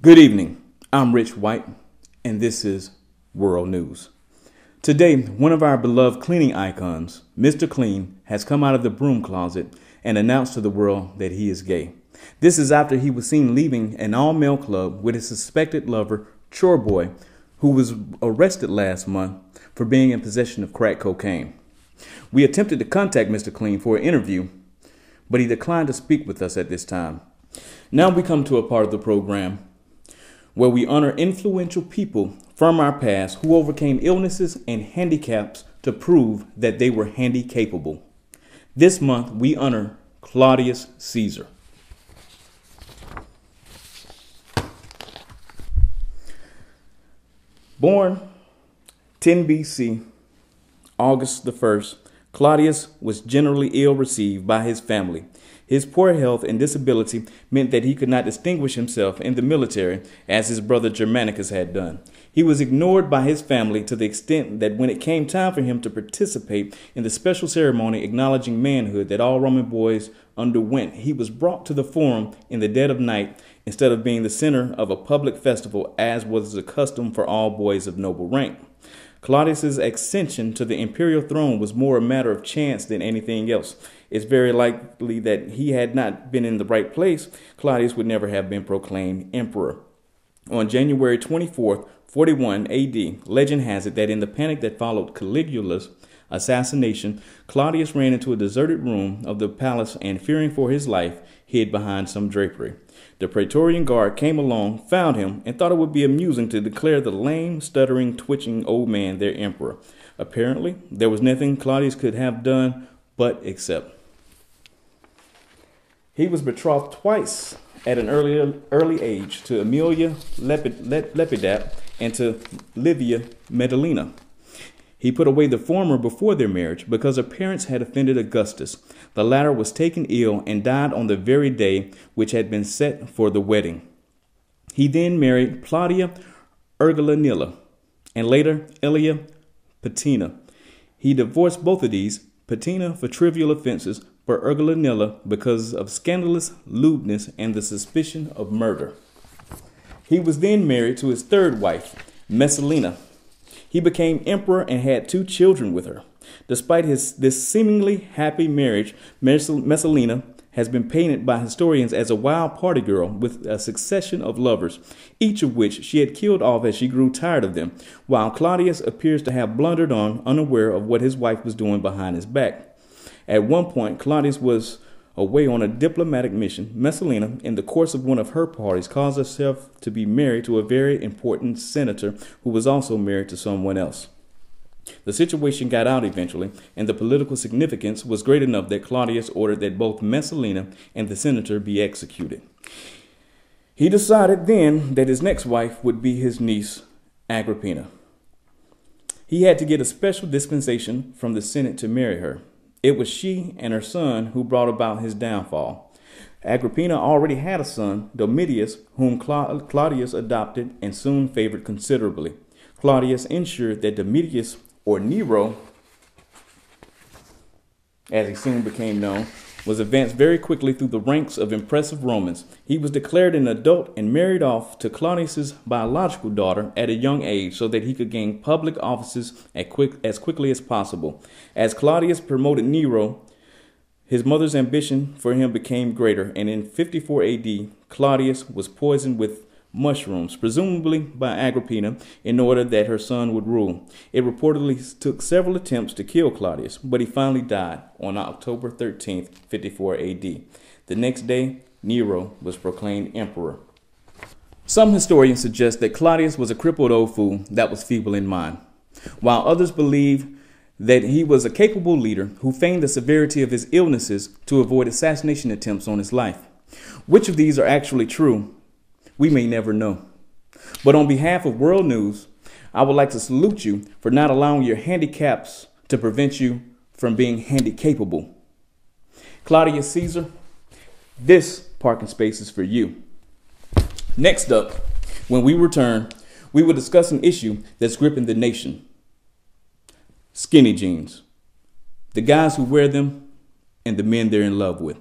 Good evening. I'm Rich White, and this is Whirl News. Today, one of our beloved cleaning icons, Mr. Clean, has come out of the broom closet and announced to the world that he is gay. This is after he was seen leaving an all-male club with his suspected lover, Chore Boy, who was arrested last month for being in possession of crack cocaine. We attempted to contact Mr. Clean for an interview, but he declined to speak with us at this time. Now we come to a part of the program where we honor influential people from our past who overcame illnesses and handicaps to prove that they were handy-capable. This month, we honor Claudius Caesar. Born 10 BC, August the 1st, Claudius was generally ill received by his family. His poor health and disability meant that he could not distinguish himself in the military as his brother Germanicus had done. He was ignored by his family to the extent that when it came time for him to participate in the special ceremony acknowledging manhood that all Roman boys underwent, he was brought to the forum in the dead of night instead of being the center of a public festival as was the custom for all boys of noble rank. Claudius's ascension to the imperial throne was more a matter of chance than anything else. It's very likely that he had not been in the right place, Claudius would never have been proclaimed emperor. On January 24th, 41 AD, legend has it that in the panic that followed Caligula's assassination, Claudius ran into a deserted room of the palace and, fearing for his life, hid behind some drapery. The Praetorian Guard came along, found him, and thought it would be amusing to declare the lame, stuttering, twitching old man their emperor. Apparently, there was nothing Claudius could have done but accept. He was betrothed twice at an early age to Aemilia Lepida and to Livia Medellina. He put away the former before their marriage because her parents had offended Augustus. The latter was taken ill and died on the very day which had been set for the wedding. He then married Plaudia Urgulanilla and later Aelia Paetina. He divorced both of these, Paetina for trivial offenses, but Urgulanilla because of scandalous lewdness and the suspicion of murder. He was then married to his third wife, Messalina. He became emperor and had 2 children with her. Despite this seemingly happy marriage, Messalina has been painted by historians as a wild party girl with a succession of lovers, each of which she had killed off as she grew tired of them, while Claudius appears to have blundered on, unaware of what his wife was doing behind his back. At one point, Claudius was away on a diplomatic mission. Messalina, in the course of one of her parties, caused herself to be married to a very important senator who was also married to someone else. The situation got out eventually, and the political significance was great enough that Claudius ordered that both Messalina and the senator be executed. He decided then that his next wife would be his niece, Agrippina. He had to get a special dispensation from the Senate to marry her. It was she and her son who brought about his downfall. Agrippina already had a son, Domitius, whom Claudius adopted and soon favored considerably. Claudius ensured that Domitius, or Nero, as he soon became known, was advanced very quickly through the ranks of impressive Romans. He was declared an adult and married off to Claudius's biological daughter at a young age so that he could gain public offices as quickly as possible. As Claudius promoted Nero, his mother's ambition for him became greater, and in 54 AD, Claudius was poisoned with mushrooms, presumably by Agrippina, in order that her son would rule. It reportedly took several attempts to kill Claudius, but he finally died on October 13th, 54 AD. The next day, Nero was proclaimed emperor. Some historians suggest that Claudius was a crippled old fool that was feeble in mind, while others believe that he was a capable leader who feigned the severity of his illnesses to avoid assassination attempts on his life. Which of these are actually true, we may never know. But on behalf of World News, I would like to salute you for not allowing your handicaps to prevent you from being handy-capable. Claudius Caesar, this parking space is for you. Next up, when we return, we will discuss an issue that's gripping the nation. Skinny jeans. The guys who wear them and the men they're in love with.